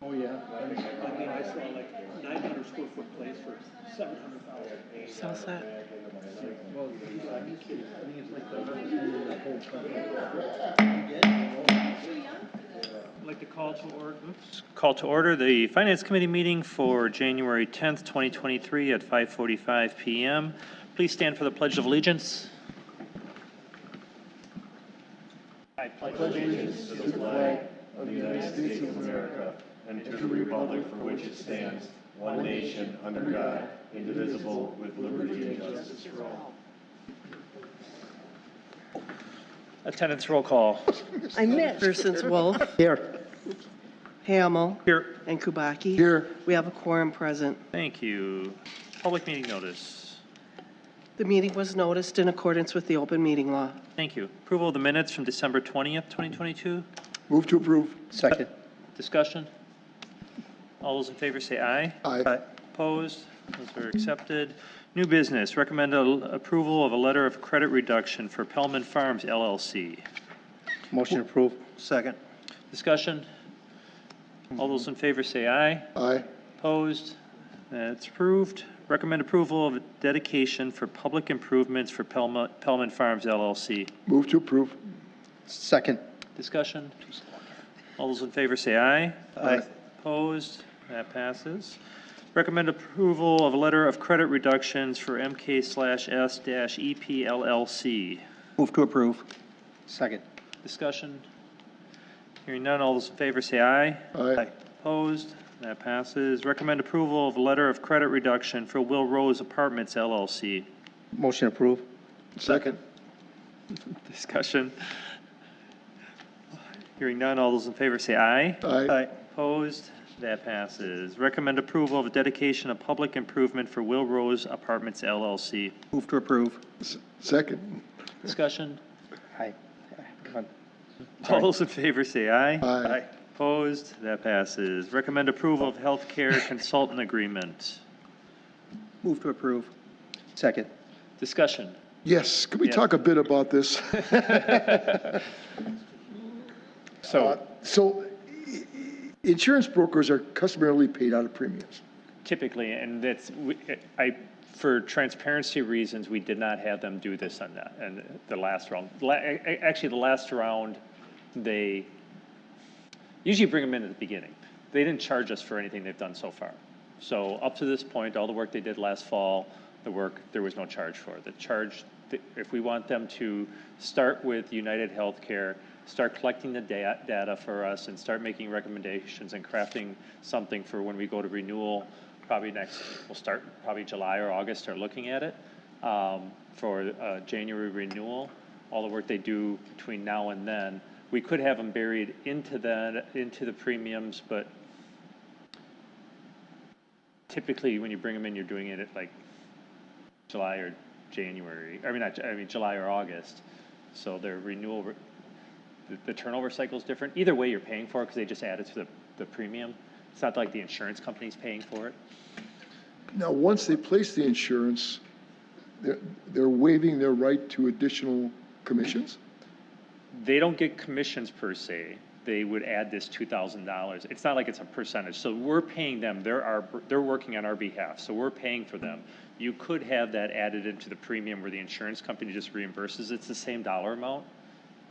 Oh, yeah. I mean, I saw like 900 square foot place for 700,000. Sells that. Well, I think it's like the best thing in the whole country. I'd like to call to order the Finance Committee meeting for January 10th, 2023 at 5:45 p.m. Please stand for the Pledge of Allegiance. I pledge allegiance to the flag of the United States of America and to the republic for which it stands, one nation, under God, indivisible, with liberty and justice for all. Attendance roll call. I missed. Persons Wolf. Here. Hamel. Here. And Kubaki. Here. We have a quorum present. Thank you. Public meeting notice. The meeting was noticed in accordance with the open meeting law. Thank you. Approval of the minutes from December 20th, 2022. Move to approve. Second. Discussion. All those in favor say aye. Aye. Opposed? Those are accepted. New business. Recommend approval of a letter of credit reduction for Pellman Farms LLC. Motion approved. Second. Discussion. All those in favor say aye. Aye. Opposed? That's approved. Recommend approval of a dedication for public improvements for Pellman Farms LLC. Move to approve. Second. Discussion. All those in favor say aye. Aye. Opposed? That passes. Recommend approval of a letter of credit reductions for MK/S-EP LLC. Move to approve. Second. Discussion. Hearing none, all those in favor say aye. Aye. Opposed? That passes. Recommend approval of a letter of credit reduction for Will Rose Apartments LLC. Motion approved. Second. Discussion. Hearing none, all those in favor say aye. Aye. Opposed? That passes. Recommend approval of a dedication of public improvement for Will Rose Apartments LLC. Move to approve. Second. Discussion. Aye. All those in favor say aye. Aye. Opposed? That passes. Recommend approval of healthcare consultant agreement. Move to approve. Second. Discussion. Yes, can we Yeah. talk a bit about this? So insurance brokers are customarily paid out of premiums. Typically, and that's, for transparency reasons, we did not have them do this on that. And the last round, actually the last round, they usually bring them in at the beginning. They didn't charge us for anything they've done so far. So up to this point, all the work they did last fall, there was no charge for. The charge, if we want them to start with United Healthcare, start collecting the data for us and start making recommendations and crafting something for when we go to renewal, we'll start probably July or August, start looking at it for January renewal. All the work they do between now and then, we could have them buried into the premiums, but typically when you bring them in, you're doing it at like July or January. I mean July or August. So their renewal, the turnover cycle is different. Either way, you're paying for it because they just add it to the premium. It's not like the insurance company's paying for it. Now, once they place the insurance, they're waiving their right to additional commissions? They don't get commissions per se. They would add this $2,000. It's not like it's a percentage. So we're paying them. They're working on our behalf. So we're paying for them. You could have that added into the premium where the insurance company just reimburses. It's the same dollar amount.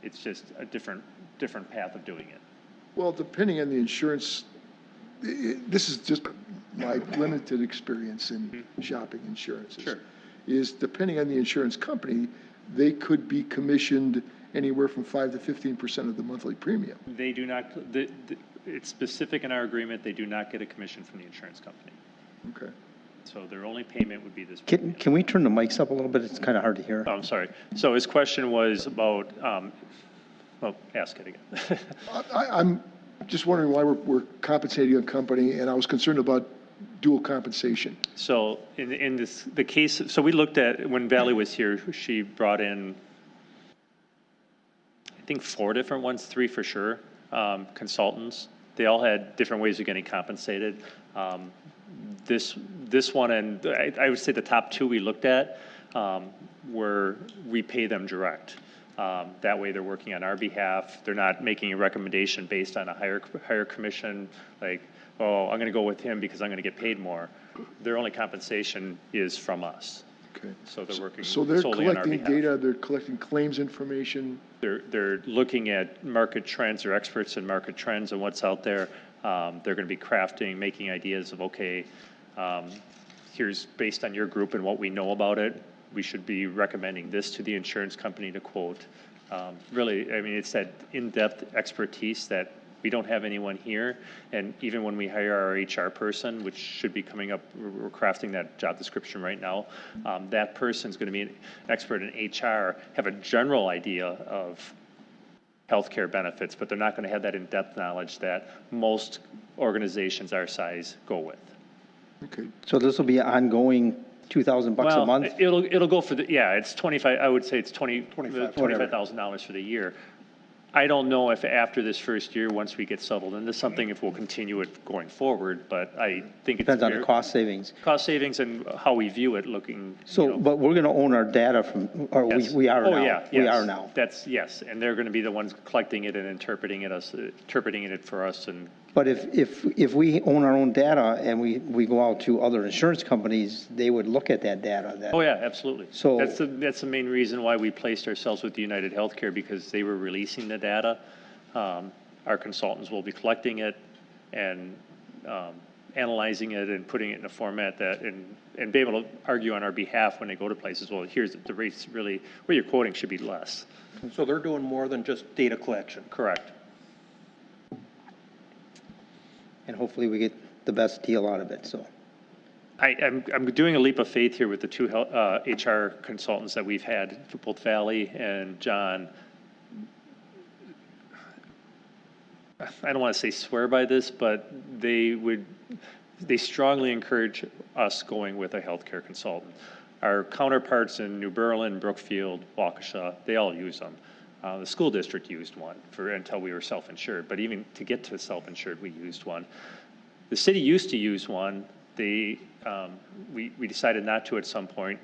It's just a different path of doing it. Well, depending on the insurance, this is just my limited experience in shopping insurances. Sure. Is depending on the insurance company, they could be commissioned anywhere from 5 to 15% of the monthly premium. They do not, it's specific in our agreement, they do not get a commission from the insurance company. Okay. So their only payment would be this. Can we turn the mics up a little bit? It's kind of hard to hear. Oh, I'm sorry. So his question was about, well, ask it again. I'm just wondering why we're compensating a company, and I was concerned about dual compensation. So in the case, so we looked at, when Valley was here, she brought in, I think 4 different ones, 3 for sure, consultants. They all had different ways of getting compensated. This one, and I would say the top 2 we looked at were we pay them direct. That way they're working on our behalf. They're not making a recommendation based on a higher commission, like, oh, I'm going to go with him because I'm going to get paid more. Their only compensation is from us. Okay. So they're working So they're solely on our collecting behalf. data, they're collecting claims information. They're looking at market trends. They're experts in market trends and what's out there. They're going to be crafting, making ideas of, okay, here's based on your group and what we know about it, we should be recommending this to the insurance company to quote. Really, I mean, it's that in-depth expertise that we don't have anyone here. And even when we hire our HR person, which should be coming up, we're crafting that job description right now, that person's going to be an expert in HR, have a general idea of healthcare benefits, but they're not going to have that in-depth knowledge that most organizations our size go with. Okay. So this will be ongoing, $2,000 a month? It'll go for the, yeah, it's 25, I would say it's $25,000 for the year. I don't know if after this first year, once we get settled into something, if we'll continue it going forward, but I think it's Depends on the cost savings. cost savings and how we view it looking. So, but we're going to own our data from, or Yes. we are now? Oh, yeah, We yes. are now. That's, yes, and they're going to be the ones collecting it and interpreting it for us. And But if we own our own data and we go out to other insurance companies, they would look at that data. oh yeah, absolutely. So- That's the main reason why we placed ourselves with United Healthcare, because they were releasing the data. Our consultants will be collecting it and analyzing it and putting it in a format that, and be able to argue on our behalf when they go to places. Well, here's the rates really, what you're quoting should be less. So they're doing more than just data collection. Correct. And hopefully we get the best deal out of it, so. I'm doing a leap of faith here with the two HR consultants that we've had, both Valley and John. I don't want to say swear by this, but they strongly encourage us going with a healthcare consultant. Our counterparts in New Berlin, Brookfield, Waukesha, they all use them. The school district used one until we were self-insured, but even to get to self-insured, we used one. The city used to use one. We decided not to at some point.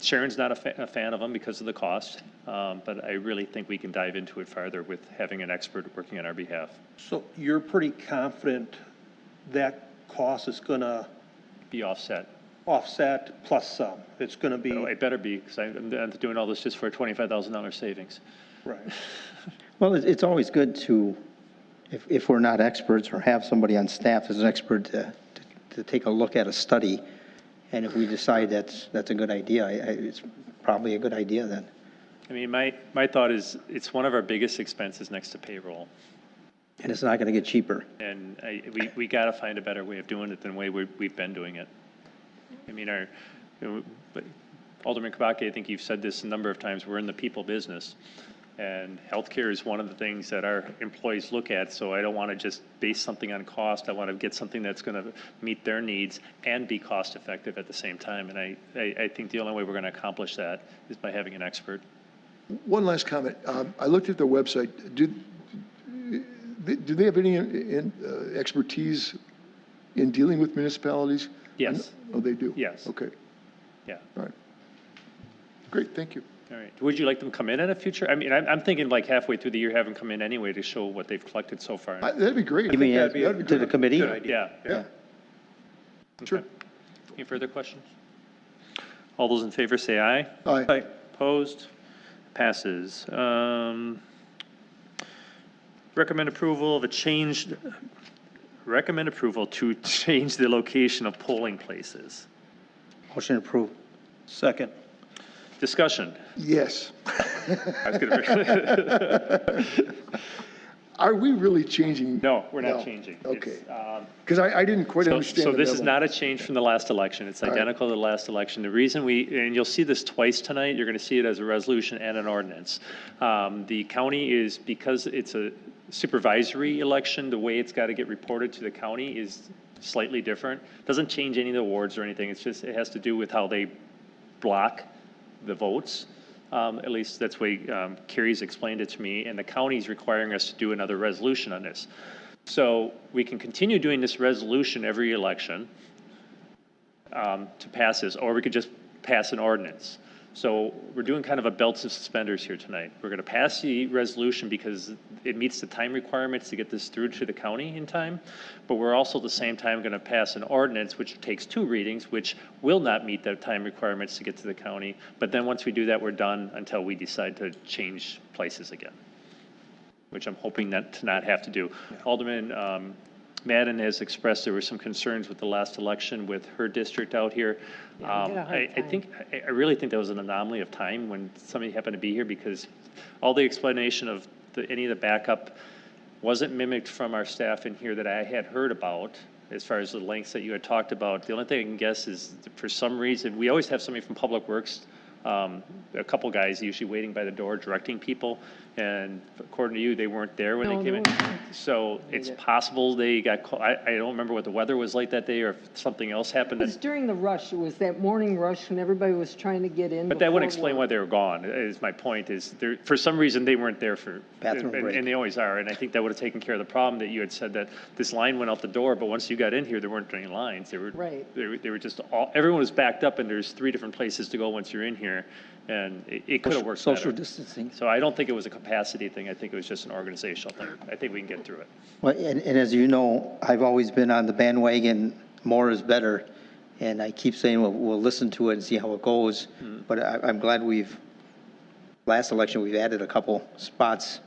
Sharon's not a fan of them because of the cost, but I really think we can dive into it farther with having an expert working on our behalf. So you're pretty confident that cost is going to Be offset. offset plus some? It's going to be, Oh, it better be, because I'm doing all this just for a $25,000 savings. right. Well, it's always good to, if we're not experts or have somebody on staff as an expert to take a look at a study. And if we decide that's a good idea, it's probably a good idea then. I mean, my thought is it's one of our biggest expenses next to payroll. And it's not going to get cheaper. And we got to find a better way of doing it than the way we've been doing it. I mean, but Alderman Kabake, I think you've said this a number of times, we're in the people business. And healthcare is one of the things that our employees look at. So I don't want to just base something on cost. I want to get something that's going to meet their needs and be cost effective at the same time. And I think the only way we're going to accomplish that is by having an expert. One last comment. I looked at their website. Do they have any expertise in dealing with municipalities? Yes. Oh, they do? Yes. Okay. Yeah. All right. Great, thank you. All right. Would you like them to come in a future? I mean, I'm thinking like halfway through the year, have them come in anyway to show what they've collected so far. That'd be great. You mean That'd be to the good. committee? Good idea. Yeah. Sure. Okay. Any further questions? All those in favor say aye. Aye. Opposed? Passes. Recommend approval to change the location of polling places. Motion approved. Second. Discussion. Yes. I was gonna- Are we really changing? No, we're not No. changing. Okay. It's, Because I didn't quite understand So the this is memo. not a change from the last election. It's right. identical to the last election. The reason and you'll see this twice tonight, you're going to see it as a resolution and an ordinance. The county is, because it's a supervisory election, the way it's got to get reported to the county is slightly different. Doesn't change any of the awards or anything. It's just, it has to do with how they block the votes. At least that's the way Carrie's explained it to me, and the county's requiring us to do another resolution on this. So we can continue doing this resolution every election to pass this, or we could just pass an ordinance. So we're doing kind of a belts and suspenders here tonight. We're going to pass the resolution because it meets the time requirements to get this through to the county in time. But we're also at the same time going to pass an ordinance which takes 2 readings, which will not meet the time requirements to get to the county. But then once we do that, we're done until we decide to change places again, which I'm hoping not to not have to do. Alderman Madden has expressed there were some concerns with the last election with her district out here. I really think that was an anomaly of time when somebody happened to be here, because all the explanation of any of the backup wasn't mimicked from our staff in here that I had heard about as far as the lengths that you had talked about. The only thing I can guess is for some reason, we always have somebody from Public Works, a couple guys usually waiting by the door directing people, and according to you, they weren't there when they came in. So it's possible they got caught. I don't remember what the weather was like that day or if something else happened. It was during the rush. It was that morning rush when everybody was trying to get in. But that would explain why they were gone, is my point, is there, for some reason, they weren't there for, Bathroom break. and they always are, and I think that would have taken care of the problem that you had said that this line went out the door, but once you got in here, there weren't any lines. They were, Right. they were just all, everyone was backed up, and there's 3 different places to go once you're in here, and it could have worked better. Social distancing. So I don't think it was a capacity thing. I think it was just an organizational thing. I think we can get through it. Well, and as you know, I've always been on the bandwagon, more is better. And I keep saying, we'll listen to it and see how it goes. But I'm glad last election, we've added a couple spots,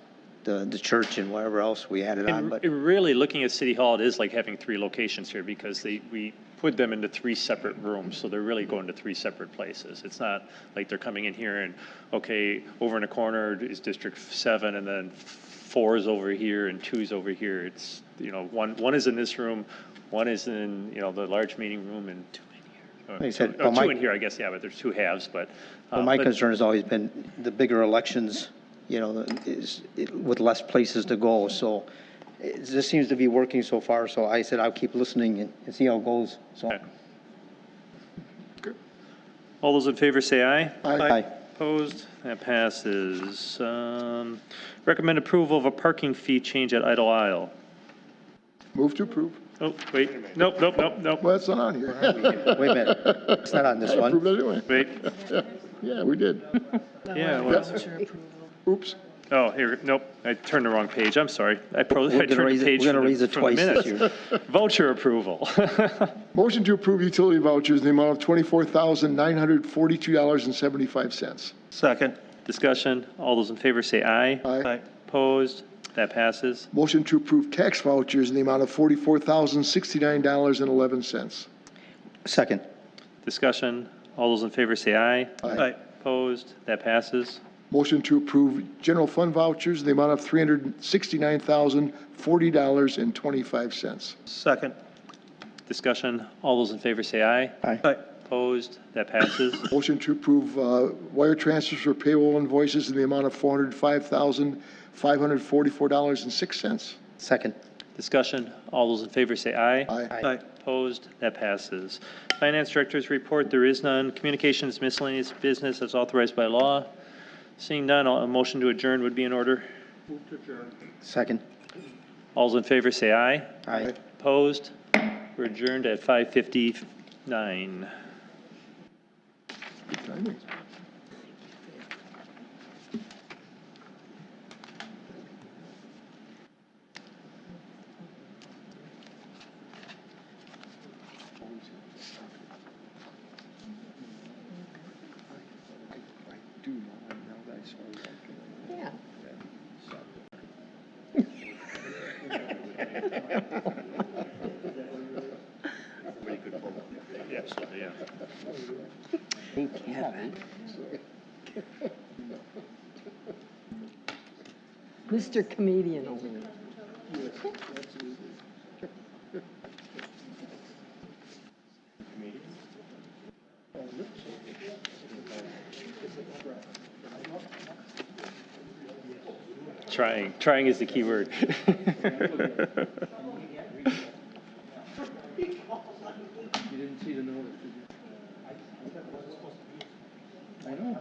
the church and whatever else we added on. And But really, looking at City Hall, it is like having 3 locations here, because we put them into 3 separate rooms, so they're really going to 3 separate places. It's not like they're coming in here and, okay, over in the corner is District 7, and then 4 is over here and 2 is over here. It's, you know, one is in this room, 1 is in, you know, the large meeting room, and 2 in here. Like I said, 2 in here, I guess, yeah, but there's 2 halves, but. well, my but- concern has always been the bigger elections, you know, with less places to go. So this seems to be working so far. So I said I'll keep listening and see how it goes. So. Okay. All those in favor say aye. Aye. Opposed? That passes. Recommend approval of a parking fee change at Idle Isle. Move to approve. Oh, wait, nope. Well, that's not on here. Wait a minute. It's not on this Approved one. anyway. Wait, Yeah, we did. yeah, well, Oops. oh, here, nope, I turned the wrong page, I'm sorry. I turned gonna the raise it- page we're gonna from the- raise it from the twice this minutes. Voucher approval. Motion to approve utility vouchers in the amount of $24,942.75. Second. Discussion, all those in favor say aye. Aye. Opposed? That passes. Motion to approve tax vouchers in the amount of $44,069.11. Second. Discussion, all those in favor say aye. Aye. Opposed? That passes. Motion to approve general fund vouchers in the amount of $369,040.25. Second. Discussion, all those in favor say aye. Aye. Opposed? That passes. Motion to approve wire transfers for payroll invoices in the amount of $405,544.06. Second. Discussion, all those in favor say aye. Aye. Opposed? That passes. Finance Director's report, there is none. Communications miscellaneous business as authorized by law. Seeing none, a motion to adjourn would be in order. Second. All those in favor say aye. Aye. Opposed? We're adjourned at 5:59. Yeah. Absolutely, yeah. Mr. Comedian over there. Trying is the key word. You didn't see the notice, did you? I know.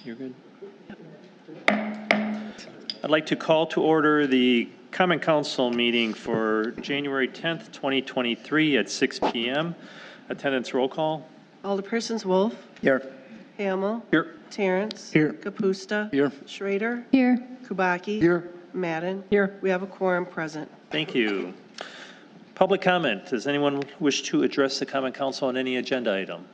You're good. I'd like to call to order the Common Council meeting for January 10th, 2023 at 6 p.m. Attendance roll call. Alderpersons Wolf. Here. Hamel. Here. Terrence. Here. Kapusta. Here. Schrader. Here. Kubaki. Here. Madden. Here. We have a quorum present. Thank you. Public comment. Does anyone wish to address the Common Council on any agenda item?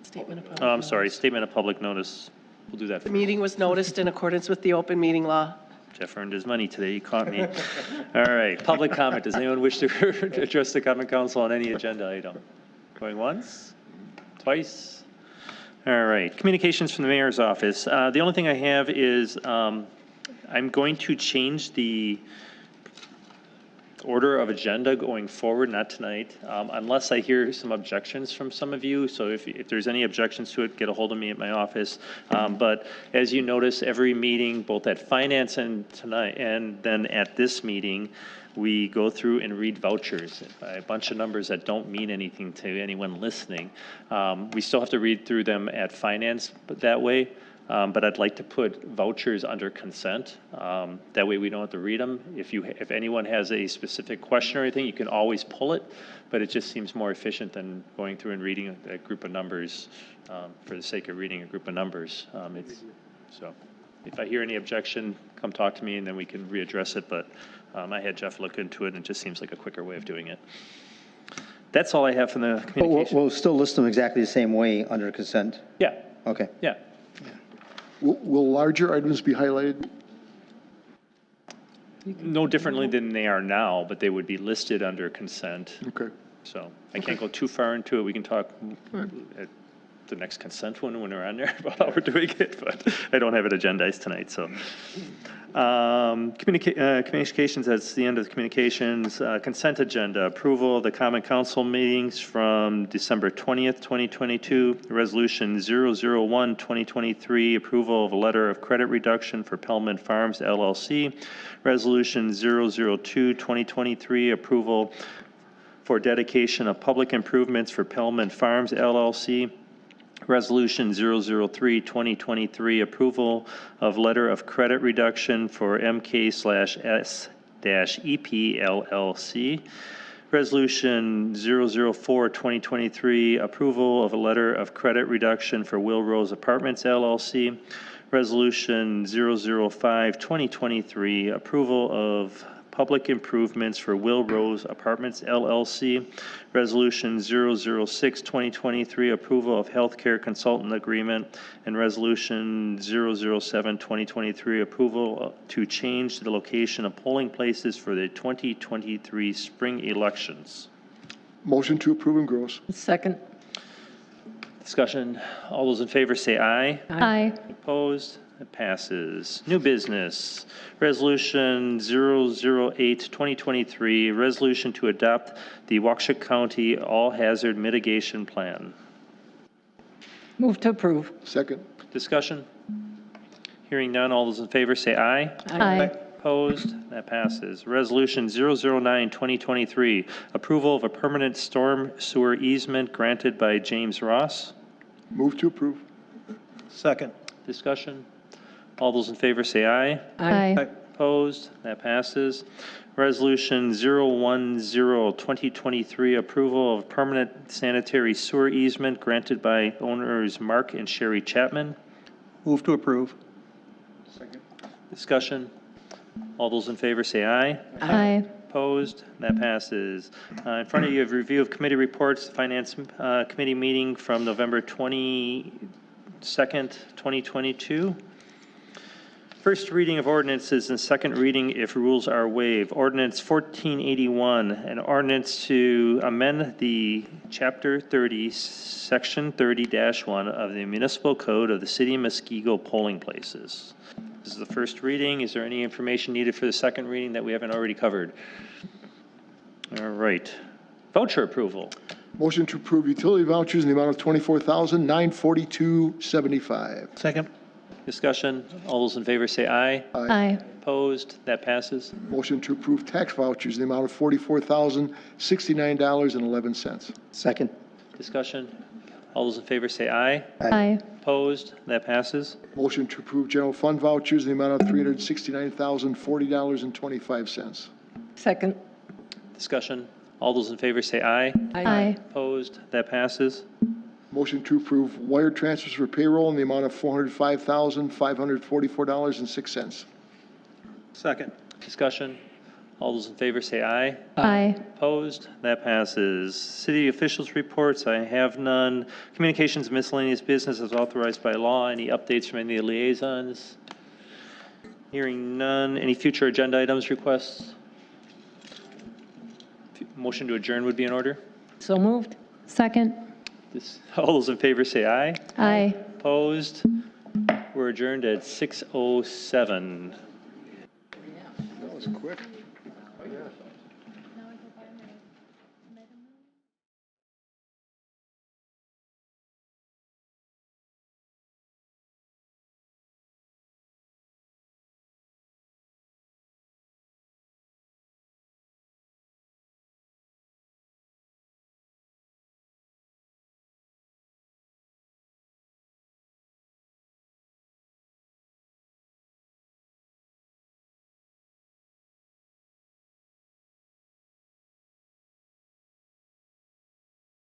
Statement of public Oh, I'm sorry. notice. Statement of public notice. We'll do that The first. meeting was noticed in accordance with the open meeting law. Jeff earned his money today. You caught me. All right. Public comment. Does anyone wish to address the Common Council on any agenda item? Going once? Twice? All right. Communications from the mayor's office. The only thing I have is I'm going to change the order of agenda going forward, not tonight, unless I hear some objections from some of you. So if there's any objections to it, get a hold of me at my office. But as you notice, every meeting, both at finance and tonight, and then at this meeting, we go through and read vouchers, a bunch of numbers that don't mean anything to anyone listening. We still have to read through them at finance that way. But I'd like to put vouchers under consent. That way we don't have to read them. If anyone has a specific question or anything, you can always pull it, but it just seems more efficient than going through and reading a group of numbers for the sake of reading a group of numbers. So if I hear any objection, come talk to me and then we can readdress it. But I had Jeff look into it and it just seems like a quicker way of doing it. That's all I have from the But communication. we'll still list them exactly the same way under consent. Yeah, Okay. yeah. Will larger items be highlighted? No differently than they are now, but they would be listed under consent. Okay. So I can't go too far into it. We can talk at the next consent one when we're on there about how we're doing it, but I don't have it agendized tonight, so. Communications, that's the end of the communications. Consent agenda, approval of the Common Council meetings from December 20th, 2022. Resolution 001, 2023, approval of a letter of credit reduction for Pellman Farms LLC. Resolution 002, 2023, approval for dedication of public improvements for Pellman Farms LLC. Resolution 003, 2023, approval of letter of credit reduction for MK/S-EP LLC. Resolution 004, 2023, approval of a letter of credit reduction for Will Rose Apartments LLC. Resolution 005, 2023, approval of public improvements for Will Rose Apartments LLC. Resolution 006, 2023, approval of healthcare consultant agreement. And Resolution 007, 2023, approval to change the location of polling places for the 2023 spring elections. Motion to approve and gross. Second. Discussion. All those in favor say aye. Aye. Opposed? It passes. New business. Resolution 008, 2023, resolution to adopt the Waukesha County All Hazard Mitigation Plan. Move to approve. Second. Discussion. Hearing none, all those in favor say aye. Aye. Opposed? That passes. Resolution 009, 2023, approval of a permanent storm sewer easement granted by James Ross. Move to approve. Second. Discussion. All those in favor say aye. Aye. Opposed? That passes. Resolution 010, 2023, approval of permanent sanitary sewer easement granted by owners Mark and Sherry Chapman. Move to approve. Discussion. All those in favor say aye. Aye. Opposed? That passes. In front of you, you have review of committee reports, the Finance Committee meeting from November 22nd, 2022. First reading of ordinances and second reading if rules are waived. Ordinance 1481, an ordinance to amend the Chapter 30, Section 30-1 of the Municipal Code of the City of Muskego polling places. This is the first reading. Is there any information needed for the second reading that we haven't already covered? All right. Voucher approval. Motion to approve utility vouchers in the amount of $24,942.75. Second. Discussion. All those in favor say aye. Aye. Opposed? That passes. Motion to approve tax vouchers in the amount of $44,069.11. Second. Discussion. All those in favor say aye. Aye. Opposed? That passes. Motion to approve general fund vouchers in the amount of $369,040.25. Second. Discussion. All those in favor say aye. Aye. Opposed? That passes. Motion to approve wire transfers for payroll in the amount of $405,544.06. Second. Discussion. All those in favor say aye. Aye. Opposed? That passes. City officials' reports, I have none. Communications miscellaneous business as authorized by law. Any updates from any of the liaisons? Hearing none. Any future agenda items requests? Motion to adjourn would be in order. So moved. Second. All those in favor say aye. Aye. Opposed? We're adjourned at 6:07. That was quick.